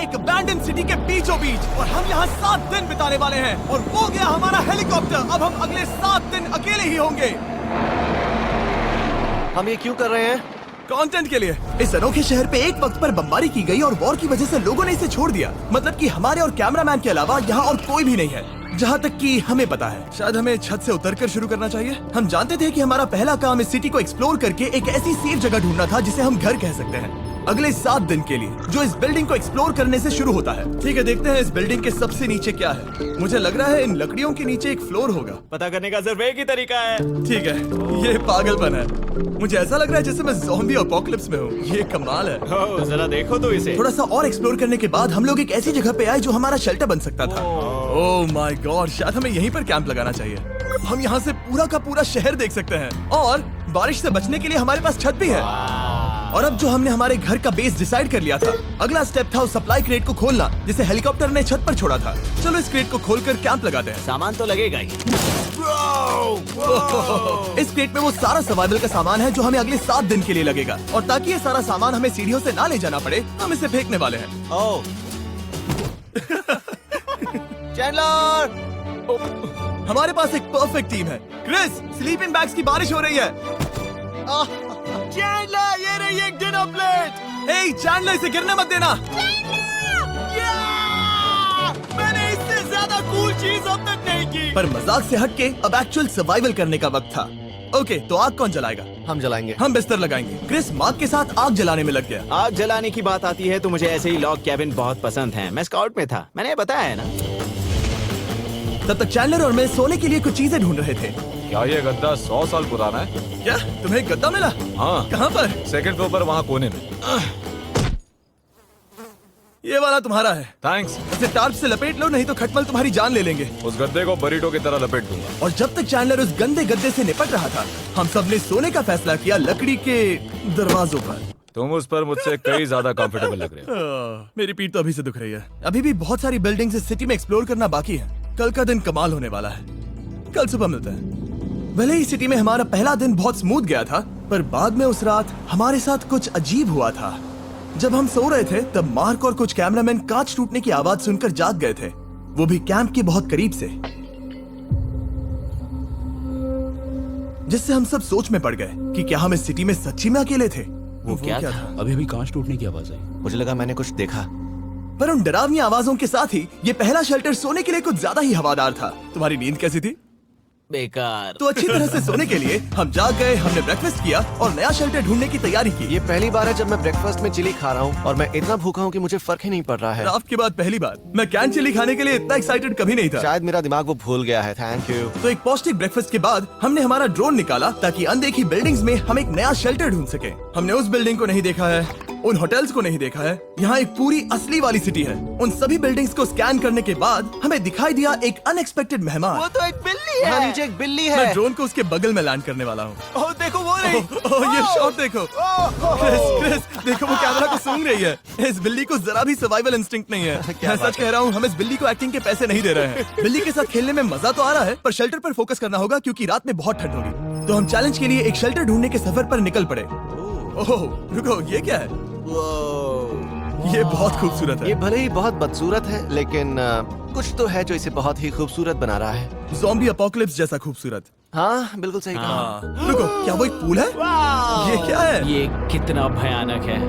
एक abandon city के बीचों बीच और हम यहाँ 7 दिन बिताने वाले हैं और वो गया हमारा हेलीकॉप्टर। अब हम अगले 7 दिन अकेले ही होंगे। हम ये क्यों कर रहे हैं? कंटेंट के लिए। इस अनोखे शहर पे एक वक्त पर बमबारी की गई और वॉर की वजह से लोगों ने इसे छोड़ दिया। मतलब कि हमारे और कैमरामैन के अलावा यहाँ और कोई भी नहीं है, जहाँ तक कि हमें पता है। शायद हमें छत से उतरकर शुरू करना चाहिए। हम जानते थे कि हमारा पहला काम इस सिटी को एक्सप्लोर करके एक ऐसी सेफ जगह ढूंढना था जिसे हम घर कह सकते हैं, अगले 7 दिन के लिए, जो इस बिल्डिंग को एक्सप्लोर करने से शुरू होता है। ठीक है, देखते हैं इस बिल्डिंग के सबसे नीचे क्या है। मुझे लग रहा है इन लकड़ियों के नीचे एक फ्लोर होगा। पता करने का सिर्फ एक ही तरीका है। ठीक है, ये पागलपन है। मुझे ऐसा लग रहा है जैसे मैं ज़ॉम्बी अपोकलिप्स में हूँ। ये कमाल है। ओह, जरा देखो तो इसे। थोड़ा सा और एक्सप्लोर करने के बाद हम लोग एक ऐसी जगह पे आए जो हमारा शेल्टर बन सकता था। ओह माय गॉड, शायद हमें यहीं पर कैंप लगाना चाहिए। हम यहाँ से पूरा का पूरा शहर देख सकते हैं और बारिश से बचने के लिए हमारे पास छत भी है। और अब जो हमने हमारे घर का बेस डिसाइड कर लिया था, अगला स्टेप था उस सप्लाई क्रेट को खोलना जिसे हेलीकॉप्टर ने छत पर छोड़ा था। चलो इस क्रेट को खोलकर कैंप लगाते हैं। सामान तो लगेगा ही। इस क्रेट में वो सारा सर्वाइवल का सामान है जो हमें अगले 7 दिन के लिए लगेगा। और ताकि ये सारा सामान हमें सीढ़ियों से ना ले जाना पड़े, हम इसे फेंकने वाले हैं। ओह, चैंडलर! हमारे पास एक परफेक्ट टीम है। क्रिस, स्लीपिंग बैग्स की बारिश हो रही है। चैंडलर, ये रही एक डिनर प्लेट। हे चैंडलर, इसे गिरने मत देना। मैंने इससे ज्यादा कूल चीज अब तक नहीं की। पर मजाक से हटके अब एक्चुअल सर्वाइवल करने का वक्त था। ओके, तो आग कौन जलाएगा? हम जलाएंगे। हम बिस्तर लगाएंगे। क्रिस मार्क के साथ आग जलाने में लग गया। आग जलाने की बात आती है तो मुझे ऐसे ही लॉग कैबिन बहुत पसंद हैं। मैं स्काउट में था, मैंने बताया है ना। तब तक चैंडलर और मैं सोने के लिए कुछ चीजें ढूंढ रहे थे। क्या ये गद्दा 100 साल पुराना है? क्या तुम्हें गद्दा मिला? हाँ। कहाँ पर? सेकंड फ्लोर पर, वहाँ कोने में। ये वाला तुम्हारा है। थैंक्स। इसे टार्प से लपेट लो, नहीं तो खटमल तुम्हारी जान ले लेंगे। उस गद्दे को बरीटो की तरह लपेट दूंगा। और जब तक चैंडलर उस गंदे गद्दे से निपट रहा था, हम सब ने सोने का फैसला किया लकड़ी के दरवाजों पर। तुम उस पर मुझसे कई ज्यादा कंफर्टेबल लग रहे हो। मेरी पीठ तो अभी से दुख रही है। अभी भी बहुत सारी बिल्डिंग्स इस सिटी में एक्सप्लोर करना बाकी है। कल का दिन कमाल होने वाला है। कल सुबह मिलते हैं। भले ही सिटी में हमारा पहला दिन बहुत स्मूथ गया था, पर बाद में उस रात हमारे साथ कुछ अजीब हुआ था। जब हम सो रहे थे तब मार्क और कुछ कैमरामैन कांच टूटने की आवाज सुनकर जाग गए थे, वो भी कैंप के बहुत करीब से, जिससे हम सब सोच में पड़ गए कि क्या हम इस सिटी में सच्ची में अकेले थे। वो क्या था? अभी अभी कांच टूटने की आवाज आई। मुझे लगा मैंने कुछ देखा। पर उन डरावनी आवाजों के साथ ही ये पहला शेल्टर सोने के लिए कुछ ज्यादा ही हवादार था। तुम्हारी नींद कैसी थी? बेकार। तो अच्छी तरह से सोने के लिए हम जाग गए, हमने ब्रेकफास्ट किया और नया शेल्टर ढूंढने की तैयारी की। ये पहली बार है जब मैं ब्रेकफास्ट में चिली खा रहा हूँ और मैं इतना भूखा हूँ कि मुझे फर्क ही नहीं पड़ रहा है। रात के बाद पहली बार। मैं कैन चिली खाने के लिए इतना एक्साइटेड कभी नहीं था। शायद मेरा दिमाग वो भूल गया है। Thank you. तो एक पौष्टिक ब्रेकफास्ट के बाद हमने हमारा ड्रोन निकाला ताकि अनदेखी बिल्डिंग्स में हम एक नया शेल्टर ढूंढ सके। हमने उस बिल्डिंग को नहीं देखा है, उन होटल्स को नहीं देखा है। यहाँ एक पूरी असली वाली सिटी है। उन सभी बिल्डिंग्स को स्कैन करने के बाद हमें दिखाई दिया एक अनएक्सपेक्टेड मेहमान। वो तो एक बिल्ली वहाँ है। नीचे एक बिल्ली मैं है। ड्रोन को उसके बगल में लैंड करने वाला हूँ। ओह, देखो वो रही। ये शॉट देखो। क्रिस, देखो वो कैमरा को सूंघ रही है। इस बिल्ली को जरा भी सर्वाइवल इंस्टिंक्ट नहीं है। मैं सच कह रहा हूँ, हम इस बिल्ली को एक्टिंग के पैसे नहीं दे रहे हैं। बिल्ली के साथ खेलने में मजा तो आ रहा है, पर शेल्टर पर फोकस करना होगा क्योंकि रात में बहुत ठंड होगी। तो हम चैलेंज के लिए एक शेल्टर ढूंढने के सफर पर निकल पड़े। ओह रुको, ये क्या है? ये बहुत खूबसूरत ये है। भले ही बहुत बदसूरत है, लेकिन कुछ तो है जो इसे बहुत ही खूबसूरत बना रहा है। ज़ॉम्बी अपोकलिप्स जैसा खूबसूरत। हाँ, बिल्कुल सही कहा। रुको, क्या वो एक पूल है? ये क्या है? ये कितना भयानक है।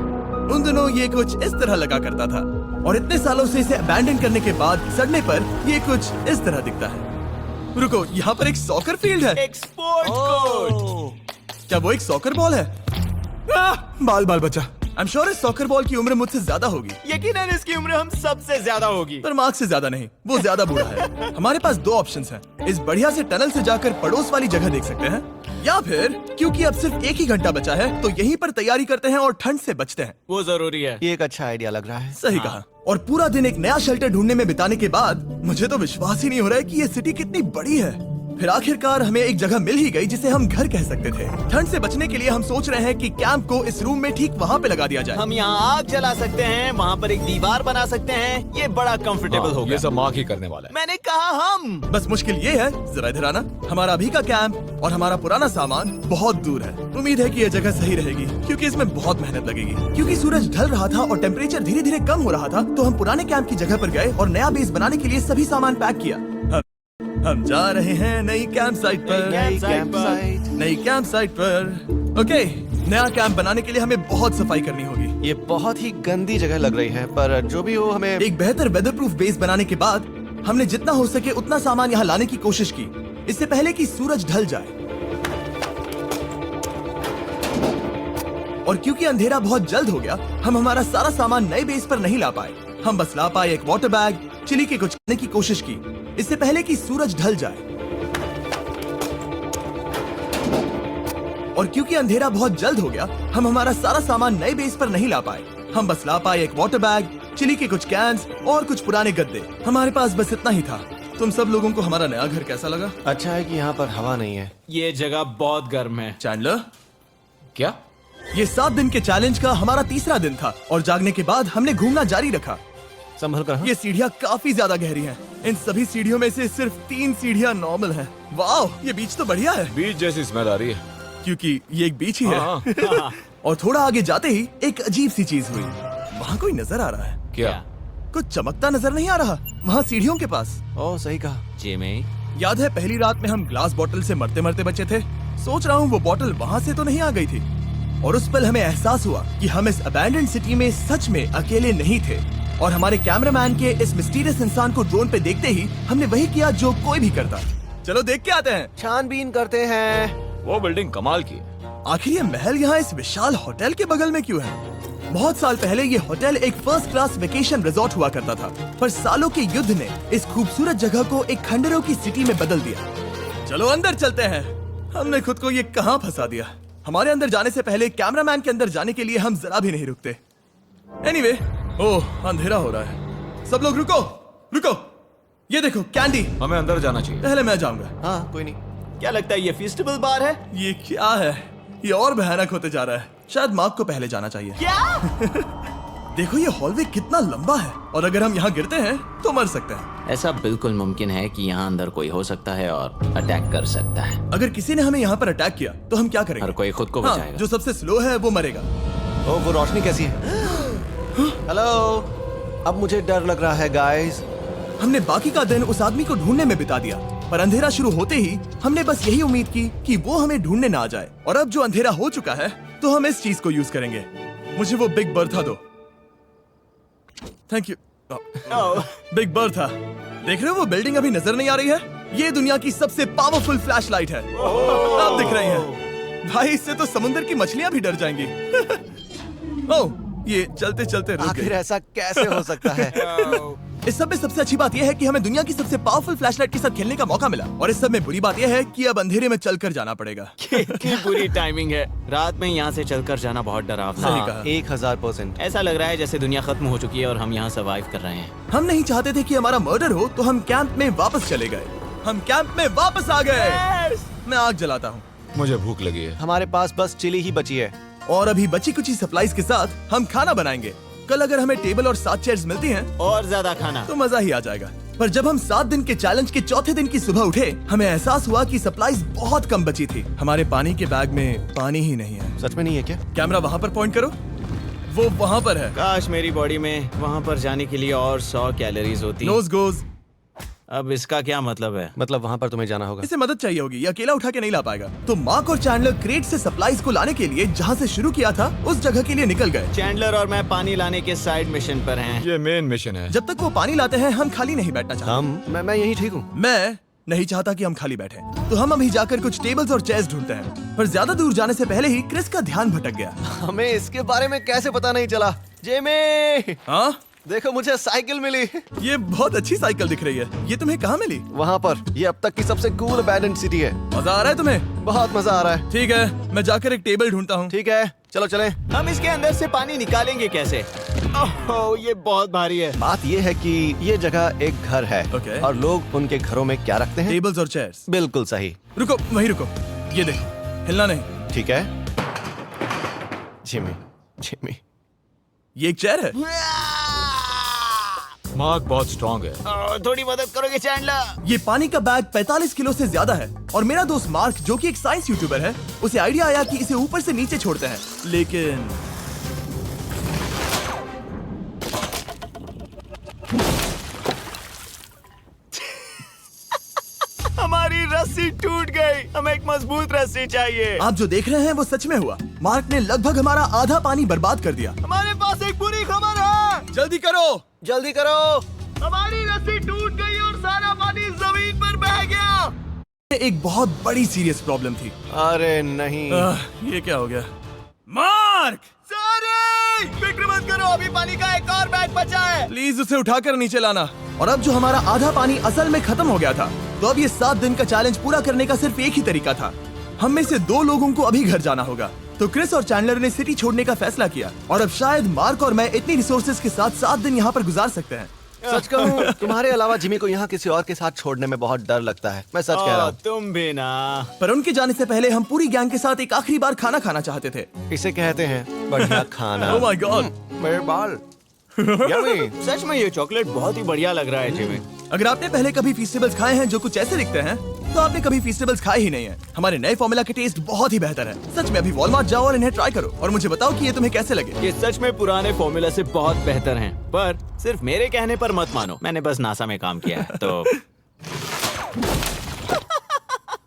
उन दिनों ये कुछ इस तरह लगा करता था और इतने सालों से इसे अबैंडन करने के बाद सड़ने पर ये कुछ इस तरह दिखता है। रुको, यहाँ पर एक सॉकर फील्ड है। एक स्पोर्ट्स कोर्ट। क्या वो एक सॉकर बॉल है? बाल बाल बचा। I'm sure इस सॉकर बॉल की उम्र मुझसे ज्यादा होगी, यकीनन इसकी उम्र हम सबसे ज्यादा होगी। पर मार्क से ज्यादा नहीं। वो ज्यादा बूढ़ा है। हमारे पास 2 ऑप्शंस हैं। इस बढ़िया से टनल से जाकर पड़ोस वाली जगह देख सकते हैं, या फिर क्योंकि अब सिर्फ 1 ही घंटा बचा है तो यहीं पर तैयारी करते हैं और ठंड से बचते हैं। वो जरूरी है। ये एक अच्छा आइडिया लग रहा है। सही कहा। और पूरा दिन एक नया शेल्टर ढूंढने में बिताने के बाद मुझे तो विश्वास ही नहीं हो रहा है कि ये सिटी कितनी बड़ी है। फिर आखिरकार हमें एक जगह मिल ही गई जिसे हम घर कह सकते थे। ठंड से बचने के लिए हम सोच रहे हैं कि कैंप को इस रूम में ठीक वहाँ पे लगा दिया जाए। हम यहाँ आग जला सकते हैं, वहाँ पर एक दीवार बना सकते हैं। ये बड़ा कंफर्टेबल हाँ, होगा। ये सब मार्क ही करने वाला है। मैंने कहा हम। बस मुश्किल ये है, जरा इधर आना, हमारा अभी का कैंप और हमारा पुराना सामान बहुत दूर है। उम्मीद है कि ये जगह सही रहेगी क्योंकि इसमें बहुत मेहनत लगेगी। क्योंकि सूरज ढल रहा था और टेम्परेचर धीरे धीरे कम हो रहा था, तो हम पुराने कैंप की जगह पर गए और नया बेस बनाने के लिए सभी सामान पैक किया। हम जा रहे हैं नई कैंप साइट पर। कैंप साइट पर। नई कैंप साइट पर। ओके, नया कैंप बनाने के लिए हमें बहुत सफाई करनी होगी। ये बहुत ही गंदी जगह लग रही है, पर जो भी हो हमें एक बेहतर वेदर प्रूफ बेस बनाने के बाद हमने जितना हो सके उतना सामान यहाँ लाने की कोशिश की, इससे पहले कि सूरज ढल जाए। और क्योंकि अंधेरा बहुत जल्द हो गया, हम हमारा सारा सामान नए बेस पर नहीं ला पाए। हम बस ला पाए एक वाटर बैग, चिली के कुछ खाने की कोशिश की, इससे पहले कि सूरज ढल जाए। और क्योंकि अंधेरा बहुत जल्द हो गया, हम हमारा सारा सामान नए बेस पर नहीं ला पाए। हम बस ला पाए एक वाटर बैग, चिली के कुछ कैंस और कुछ पुराने गद्दे। हमारे पास बस इतना ही था। तुम सब लोगों को हमारा नया घर कैसा लगा? अच्छा है कि यहाँ पर हवा नहीं है। ये जगह बहुत गर्म है। चैंडलर, क्या? ये 7 दिन के चैलेंज का हमारा तीसरा दिन था और जागने के बाद हमने घूमना जारी रखा। संभल कर हाँ? ये सीढ़ियाँ काफी ज्यादा गहरी हैं। इन सभी सीढ़ियों में से सिर्फ 3 सीढ़ियाँ नॉर्मल हैं। वाह, ये बीच तो बढ़िया है बीच जैसी स्मेल आ रही है। क्योंकि ये एक बीच ही है। हाँ। और थोड़ा आगे जाते ही एक अजीब सी चीज हुई। वहाँ कोई नजर आ रहा है। क्या? कुछ चमकता नजर नहीं आ रहा वहाँ सीढ़ियों के पास। ओह सही कहा। जिमी, याद है पहली रात में हम ग्लास बॉटल से मरते मरते बचे थे? सोच रहा हूँ वो बॉटल वहाँ से तो नहीं आ गई थी। और उस पल हमें एहसास हुआ कि हम इस अबैंडन्ड सिटी में सच में अकेले नहीं थे। और हमारे कैमरामैन के इस मिस्टीरियस इंसान को ड्रोन पे देखते ही हमने वही किया जो कोई भी करता। चलो देख के आते हैं। छानबीन करते हैं। वो बिल्डिंग कमाल की है। आखिर ये महल यहाँ इस विशाल होटल के बगल में क्यों है? बहुत साल पहले ये होटल एक फर्स्ट क्लास वेकेशन रिजॉर्ट हुआ करता था, पर सालों के युद्ध ने इस खूबसूरत जगह को एक खंडरों की सिटी में बदल दिया। चलो अंदर चलते हैं। हमने खुद को ये कहाँ फंसा दिया। हमारे अंदर जाने से पहले कैमरामैन के अंदर जाने के लिए हम जरा भी नहीं रुकते। एनीवे, ओह अंधेरा हो रहा है। सब लोग रुको, रुको। ये देखो कैंडी। हमें अंदर जाना चाहिए। पहले मैं जाऊंगा। हाँ कोई नहीं। क्या लगता है ये फेस्टिवल बार है? ये क्या है? ये और भयानक होते जा रहा है। शायद मार्क को पहले जाना चाहिए। क्या? देखो ये हॉलवे कितना लंबा है और अगर हम यहाँ गिरते हैं तो मर सकते हैं। ऐसा बिल्कुल मुमकिन है कि यहाँ अंदर कोई हो सकता है और अटैक कर सकता है। अगर किसी ने हमें यहाँ पर अटैक किया तो हम क्या करेंगे? हर कोई खुद को हाँ, बचाएगा। जो सबसे स्लो है वो मरेगा। ओह वो रोशनी कैसी है? हेलो, अब मुझे डर लग रहा है गाइस। हमने बाकी का दिन उस आदमी को ढूंढने में बिता दिया, पर अंधेरा शुरू होते ही हमने बस यही उम्मीद की कि वो हमें ढूंढने ना आ जाए। और अब जो अंधेरा हो चुका है तो हम इस चीज को यूज करेंगे। मुझे वो बिग बर्था दो। Thank you. Big Bertha. देख रहे हो वो बिल्डिंग अभी नजर नहीं आ रही है? ये दुनिया की सबसे पावरफुल फ्लैशलाइट है। आप दिख रही हैं। भाई इससे तो समुद्र की मछलियां भी डर जाएंगी। ओह, ये चलते चलते रुक आखिर गई। ऐसा कैसे हो सकता है? इस सब में सबसे अच्छी बात यह है कि हमें दुनिया की सबसे पावरफुल फ्लैशलाइट के साथ खेलने का मौका मिला। और इस सब में बुरी बात यह है कि अब अंधेरे में चलकर जाना पड़ेगा। कितनी बुरी टाइमिंग है। रात में यहाँ से चलकर जाना बहुत डरावना सही है। कहा। 1000%। ऐसा लग रहा है जैसे दुनिया खत्म हो चुकी है और हम यहाँ सर्वाइव कर रहे हैं। हम नहीं चाहते थे कि हमारा मर्डर हो, तो हम कैंप में वापस चले गए। हम कैंप में वापस आ गए। मैं आग जलाता हूँ मुझे भूख लगी है। हमारे पास बस चिली ही बची है। और अभी बची कुची सप्लाईज के साथ हम खाना बनाएंगे। कल अगर हमें टेबल और 7 चेयर्स मिलती हैं और ज्यादा खाना। तो मजा ही आ जाएगा। पर जब हम 7 दिन के चैलेंज के चौथे दिन की सुबह उठे, हमें एहसास हुआ कि सप्लाईज बहुत कम बची थी। हमारे पानी के बैग में पानी ही नहीं है। सच में नहीं है क्या? कैमरा वहाँ पर पॉइंट करो। वो वहाँ पर है। काश मेरी बॉडी में वहाँ पर जाने के लिए और 100 कैलोरीज होती। नोज गोज। अब इसका क्या मतलब है? मतलब वहाँ पर तुम्हें जाना होगा। इसे मदद चाहिए होगी, ये अकेला उठा के नहीं ला पाएगा। तो मार्क और चैंडलर क्रेट से सप्लाईज को लाने के लिए जहाँ से शुरू किया था उस जगह के लिए निकल गए। चैंडलर और मैं पानी लाने के साइड मिशन पर हैं। ये मेन मिशन है। जब तक वो पानी लाते हैं हम खाली नहीं बैठना चाहते। मैं यही ठीक हूँ। मैं नहीं चाहता कि हम खाली बैठे, तो हम अभी जाकर कुछ टेबल्स और चेयर्स ढूंढते हैं। पर ज्यादा दूर जाने से पहले ही क्रिस का ध्यान भटक गया। हमें इसके बारे में कैसे पता नहीं चला? जेमी! हाँ देखो मुझे साइकिल मिली। ये बहुत अच्छी साइकिल दिख रही है। ये तुम्हें कहाँ मिली? वहाँ पर। ये अब तक की सबसे कूल अबैंडन्ड सिटी है। मजा आ रहा है तुम्हें? बहुत मजा आ रहा है। ठीक है, मैं जाकर एक टेबल ढूंढता हूँ। ठीक है, चलो चलें। हम इसके अंदर से पानी निकालेंगे कैसे? ओह, ये बहुत भारी है। बात ये है कि ये जगह एक घर है Okay. और लोग उनके घरों में क्या रखते हैं? टेबल्स और चेयर्स। बिल्कुल सही। रुको, वहीं रुको। ये देखो, हिलना नहीं। ठीक है जिमी, जिमी। ये एक चेयर है। मार्क बहुत स्ट्रांग है। थोड़ी मदद करोगे चैंडलर? ये पानी का बैग 45 किलो से ज्यादा है और मेरा दोस्त मार्क जो कि एक साइंस यूट्यूबर है, उसे आइडिया आया कि इसे ऊपर से नीचे छोड़ते हैं, लेकिन हमारी रस्सी टूट गई। हमें एक मजबूत रस्सी चाहिए। आप जो देख रहे हैं वो सच में हुआ। मार्क ने लगभग हमारा आधा पानी बर्बाद कर दिया। हमारे पास एक बुरी खबर है। जल्दी करो। जल्दी करो। हमारी रस्सी टूट गई और सारा पानी जमीन पर बह गया। एक बहुत बड़ी सीरियस प्रॉब्लम थी। अरे नहीं। ये क्या हो गया? मार्क, सॉरी, फिक्र मत करो, अभी पानी का एक और बैग बचा है। प्लीज उसे उठाकर नीचे लाना। और अब जो हमारा आधा पानी असल में खत्म हो गया था, तो अब ये 7 दिन का चैलेंज पूरा करने का सिर्फ एक ही तरीका था। हम में से 2 लोगों को अभी घर जाना होगा। तो क्रिस और चैंडलर ने सिटी छोड़ने का फैसला किया और अब शायद मार्क और मैं इतनी रिसोर्सेज के साथ 7 दिन यहाँ पर गुजार सकते हैं। सच कहूँ, तुम्हारे अलावा जिमी को यहाँ किसी और के साथ छोड़ने में बहुत डर लगता है। मैं सच कह रहा हूँ। तुम भी ना। पर उनके जाने से पहले हम पूरी गैंग के साथ एक आखिरी बार खाना खाना चाहते थे। इसे कहते हैं बढ़िया खाना। Oh my God. मेरे बाल। यम्मी। सच में ये चॉकलेट बहुत ही बढ़िया लग रहा है जिमी। अगर आपने पहले कभी फीस्टेबल्स खाए हैं जो कुछ ऐसे दिखते हैं, तो आपने कभी फीस्टेबल्स खाए ही नहीं है। हमारे नए फॉर्मूला के टेस्ट बहुत ही बेहतर है। सच में, अभी वॉलमार्ट जाओ और इन्हें ट्राई करो और मुझे बताओ कि ये तुम्हें कैसे लगे। ये सच में पुराने फॉर्मूला से बहुत बेहतर हैं, पर सिर्फ मेरे कहने पर मत मानो। मैंने बस नासा में काम किया है, तो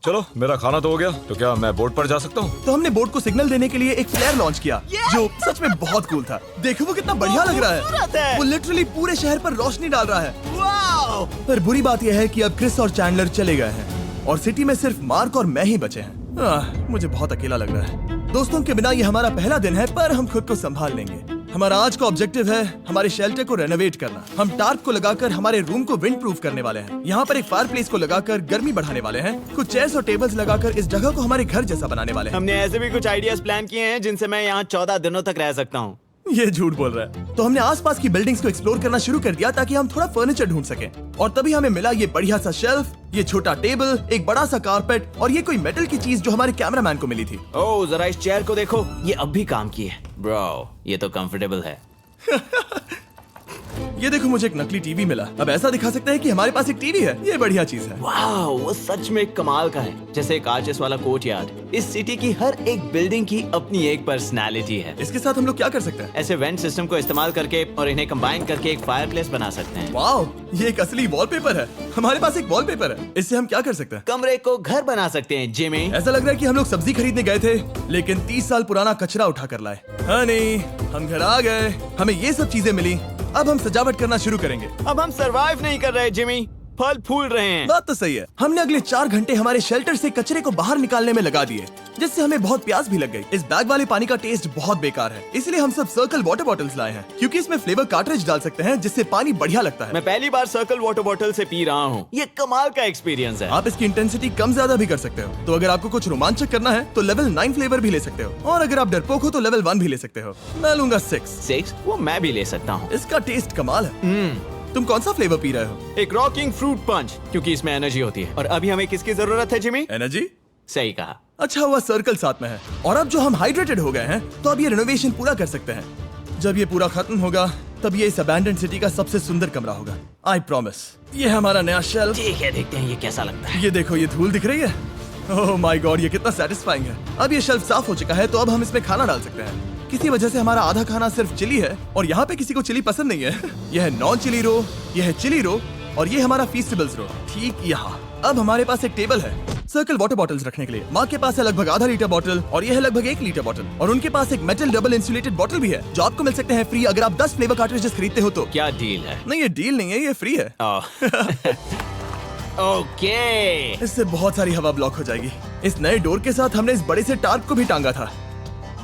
चलो, मेरा खाना तो हो गया, तो क्या मैं बोट पर जा सकता हूँ? तो हमने बोट को सिग्नल देने के लिए एक फ्लेयर लॉन्च किया, जो सच में बहुत कूल था। देखो वो कितना बढ़िया लग रहा खूबसूरत है। है। वो लिटरली पूरे शहर पर रोशनी डाल रहा है। वाओ! पर बुरी बात यह है कि अब क्रिस और चैंडलर चले गए हैं और सिटी में सिर्फ मार्क और मैं ही बचे हैं। मुझे बहुत अकेला लग रहा है। दोस्तों के बिना ये हमारा पहला दिन है, पर हम खुद को संभाल लेंगे। हमारा आज का ऑब्जेक्टिव है हमारे शेल्टर को रेनोवेट करना। हम टार्प को लगाकर हमारे रूम को विंड प्रूफ करने वाले हैं। यहाँ पर एक फायर प्लेस को लगाकर गर्मी बढ़ाने वाले हैं। कुछ चेयर्स और टेबल्स लगाकर इस जगह को हमारे घर जैसा बनाने वाले हैं। हमने ऐसे भी कुछ आइडियाज प्लान किए हैं जिनसे मैं यहाँ 14 दिनों तक रह सकता हूँ। ये झूठ बोल रहा है। तो हमने आसपास की बिल्डिंग्स को एक्सप्लोर करना शुरू कर दिया ताकि हम थोड़ा फर्नीचर ढूंढ सकें। और तभी हमें मिला ये बढ़िया सा शेल्फ, ये छोटा टेबल, एक बड़ा सा कारपेट और ये कोई मेटल की चीज जो हमारे कैमरामैन को मिली थी। ओह, जरा इस चेयर को देखो, ये अब भी काम की है। ब्रो, ये तो कंफर्टेबल है। ये देखो, मुझे एक नकली टीवी मिला। अब ऐसा दिखा सकते हैं कि हमारे पास एक टीवी है। ये बढ़िया चीज है। वाओ, वो सच में कमाल का है। जैसे एक आर्चेस वाला कोर्टयार्ड। इस सिटी की हर एक बिल्डिंग की अपनी एक पर्सनालिटी है। इसके साथ हम लोग क्या कर सकते हैं? ऐसे वेंट सिस्टम को इस्तेमाल करके और इन्हें कंबाइन करके एक फायरप्लेस बना सकते हैं। वाओ, ये एक असली वॉलपेपर है। हमारे पास एक वॉलपेपर है। इससे हम क्या कर सकते हैं? कमरे को घर बना सकते हैं जिमी। ऐसा लग रहा है कि हम लोग सब्जी खरीदने गए थे, लेकिन 30 साल पुराना कचरा उठा कर लाए। हनी, हम घर आ गए। हमें ये सब चीजें मिली। अब हम सजावट करना शुरू करेंगे। अब हम सरवाइव नहीं कर रहे जिमी, फल फूल रहे हैं। बात तो सही है। हमने अगले 4 घंटे हमारे शेल्टर से कचरे को बाहर निकालने में लगा दिए, जिससे हमें बहुत प्यास भी लग गई। इस बैग वाले पानी का टेस्ट बहुत बेकार है, इसलिए हम सब सर्कल वाटर बॉटल्स लाए हैं, क्योंकि इसमें फ्लेवर कार्ट्रिज डाल सकते हैं, जिससे पानी बढ़िया लगता है। मैं पहली बार सर्कल वाटर बॉटल से पी रहा हूँ। ये कमाल का एक्सपीरियंस है। आप इसकी इंटेंसिटी कम ज्यादा भी कर सकते हो। तो अगर आपको कुछ रोमांचक करना है तो लेवल 9 फ्लेवर भी ले सकते हो, और अगर आप डरपोक हो तो लेवल 1 भी ले सकते हो। मैं लूंगा 6। वो मैं भी ले सकता हूँ। इसका टेस्ट कमाल है। तुम कौन सा फ्लेवर पी रहे हो? एक रॉकिंग फ्रूट पंच, क्योंकि इसमें एनर्जी होती है। और अभी हमें किसकी जरूरत है जिमी? एनर्जी? सही कहा। अच्छा हुआ सर्कल साथ में है। और अब जो हम हाइड्रेटेड हो गए हैं, तो अब ये रिनोवेशन पूरा कर सकते हैं। जब ये पूरा खत्म होगा, तब ये इस अबैंडन्ड सिटी का सबसे सुंदर कमरा होगा। I promise. ये है हमारा नया शेल्फ। ठीक है, देखते हैं ये कैसा लगता है। ये देखो, ये धूल दिख रही है। ओह माय गॉड, ये कितना सेटिस्फाइंग है। अब ये शेल्फ साफ हो चुका है, तो अब हम इसमें खाना डाल सकते हैं। किसी वजह से हमारा आधा खाना सिर्फ चिली है, और यहाँ पे किसी को चिली पसंद नहीं है। यह है नॉन चिली रो, यह है चिली रो, और ये हमारा फीस्टेबल्स रो ठीक यहाँ। अब हमारे पास एक टेबल है सर्कल वाटर बॉटल्स रखने के लिए। माँ के पास है लगभग आधा लीटर बॉटल, और ये है लगभग 1 लीटर बॉटल, और उनके पास एक मेटल डबल इंसुलेटेड बॉटल भी है, जो आपको मिल सकते हैं फ्री अगर आप 10 फ्लेवर कार्ट्रिजेस खरीदते हो तो। क्या डील है? नहीं, ये डील नहीं है, ये फ्री है। ओके। इससे बहुत सारी हवा ब्लॉक हो जाएगी। इस नए डोर के साथ हमने इस बड़े से टार्प को भी टांगा था,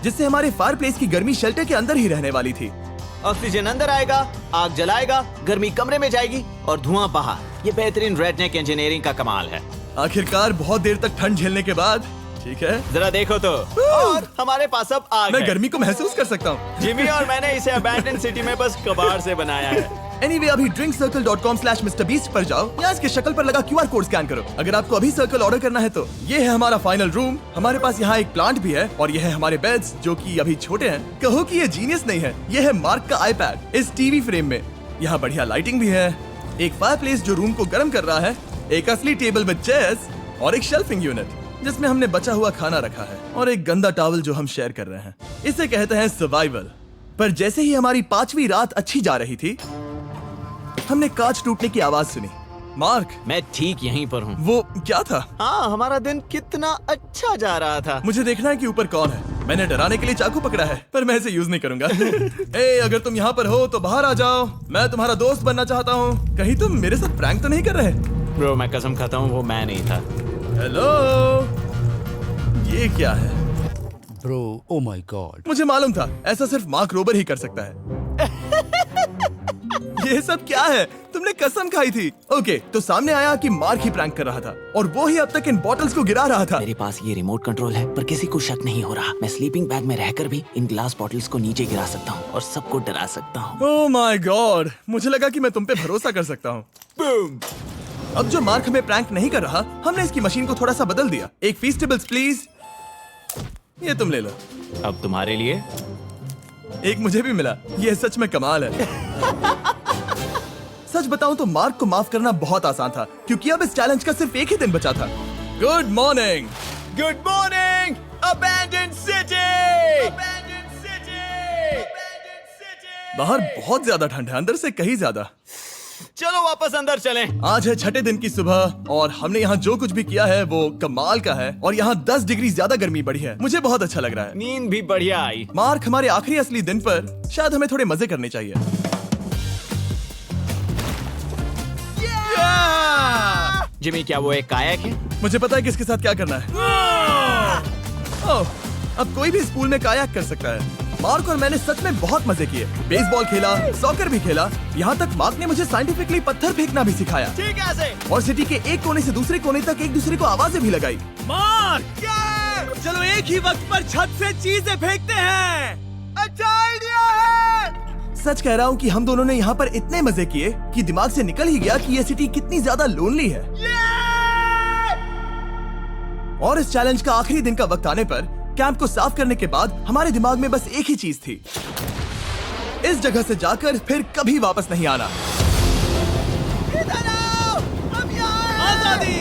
जिससे हमारे फायर प्लेस की गर्मी शेल्टर के अंदर ही रहने वाली थी। ऑक्सीजन अंदर आएगा, आग जलाएगा, गर्मी कमरे में जाएगी और धुआं बाहर। ये बेहतरीन रेडनेक इंजीनियरिंग का कमाल है। आखिरकार बहुत देर तक ठंड झेलने के बाद, ठीक है, जरा देखो तो, और हमारे पास अब आग मैं है। गर्मी को महसूस कर सकता हूँ। जिमी और मैंने इसे अबैंडन सिटी में बस कबाड़ से बनाया है। Anyway, अभी drinkcircle.com/MrBeast पर जाओ या इसके शक्ल पर लगा QR कोड स्कैन करो। अगर आपको अभी सर्कल ऑर्डर करना है तो ये है हमारा फाइनल रूम। हमारे पास यहाँ एक प्लांट भी है और ये है हमारे बेड्स जो कि अभी छोटे हैं। कहो कि ये जीनियस नहीं है, ये है मार्क का आईपैड इस टीवी फ्रेम में। यहाँ बढ़िया लाइटिंग भी है, एक फायरप्लेस जो रूम को गर्म कर रहा है, एक असली टेबल विद चेयर्स और एक शेल्फिंग यूनिट जिसमें हमने बचा हुआ खाना रखा है और एक गंदा टॉवल जो हम शेयर कर रहे हैं। इसे कहते हैं सर्वाइवल। पर जैसे ही हमारी 5वीं रात अच्छी जा रही थी, हमने कांच टूटने की आवाज सुनी। मार्क, मैं ठीक यहीं पर हूँ। वो क्या था? हाँ, हमारा दिन कितना अच्छा जा रहा था। मुझे देखना है कि ऊपर कौन है। मैंने डराने के लिए चाकू पकड़ा है पर मैं इसे यूज नहीं करूंगा। ए, अगर तुम यहाँ पर हो तो बाहर आ जाओ, मैं तुम्हारा दोस्त बनना चाहता हूँ। कहीं तुम मेरे साथ प्रैंक तो नहीं कर रहे? ब्रो, मैं कसम खाता हूँ वो मैं नहीं था। हेलो, ये क्या है? Bro, oh my God. मुझे मालूम था ऐसा सिर्फ मार्क रोबर ही कर सकता है। ये सब क्या है? तुमने कसम खाई थी। ओके, तो सामने आया कि मार्क ही प्रैंक कर रहा था और वो ही अब तक इन बॉटल्स को गिरा रहा था। मेरे पास ये रिमोट कंट्रोल है पर किसी को शक नहीं हो रहा। मैं स्लीपिंग बैग में रहकर भी इन ग्लास बॉटल्स को नीचे गिरा सकता हूँ और सबको डरा सकता हूँ। ओह माय गॉड, मुझे लगा कि मैं तुम पे भरोसा कर सकता हूँ। अब जो मार्क हमें प्रैंक नहीं कर रहा, हमने इसकी मशीन को थोड़ा सा बदल दिया। एक फीस्टेबल्स प्लीज, ये तुम ले लो। अब तुम्हारे लिए एक मुझे भी मिला। ये सच में कमाल है। सच बताऊं तो मार्क को माफ करना बहुत आसान था क्योंकि अब इस चैलेंज का सिर्फ एक ही दिन बचा था। Good morning, good morning abandon city. बाहर बहुत ज्यादा ठंड है, अंदर से कहीं ज्यादा। चलो वापस अंदर चलें। आज है 6ठे दिन की सुबह और हमने यहाँ जो कुछ भी किया है वो कमाल का है और यहाँ 10 डिग्री ज्यादा गर्मी बढ़ी है। मुझे बहुत अच्छा लग रहा है। नींद भी बढ़िया आई। मार्क, हमारे आखिरी असली दिन पर शायद हमें थोड़े मजे करने चाहिए। जिमी, क्या वो एक कायाक है? मुझे पता है किसके साथ क्या करना है। ओह, अब कोई भी इस पूल में कायाक कर सकता है। मार्क और मैंने सच में बहुत मजे किए। बेसबॉल खेला, सॉकर भी खेला, यहाँ तक मार्क ने मुझे साइंटिफिकली पत्थर फेंकना भी सिखाया ठीक है। और सिटी के एक कोने से दूसरे कोने तक एक दूसरे को आवाजें भी लगाई। मार्क, चलो एक ही वक्त पर छत से चीजें फेंकते हैं। अच्छा आइडिया है। सच कह रहा हूँ कि हम दोनों ने यहाँ पर इतने मजे किए कि दिमाग से निकल ही गया कि ये सिटी कितनी ज्यादा लोनली है। और इस चैलेंज का आखिरी दिन का वक्त आने पर कैंप को साफ करने के बाद हमारे दिमाग में बस एक ही चीज थी, इस जगह से जाकर फिर कभी वापस नहीं आना। आजादी!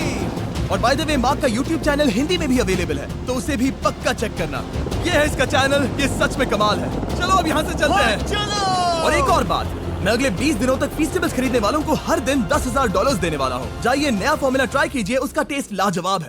और बाय द वे, मार्क का YouTube चैनल हिंदी में भी अवेलेबल है, तो उसे भी पक्का चेक करना। ये है इसका चैनल, ये सच में कमाल है। चलो अब यहाँ से चलते हैं। चलो। और एक और बात, मैं अगले 20 दिनों तक फीस्टेबल्स खरीदने वालों को हर दिन $10,000 देने वाला हूँ। जाइए नया फॉर्मूला ट्राई कीजिए, उसका टेस्ट लाजवाब है।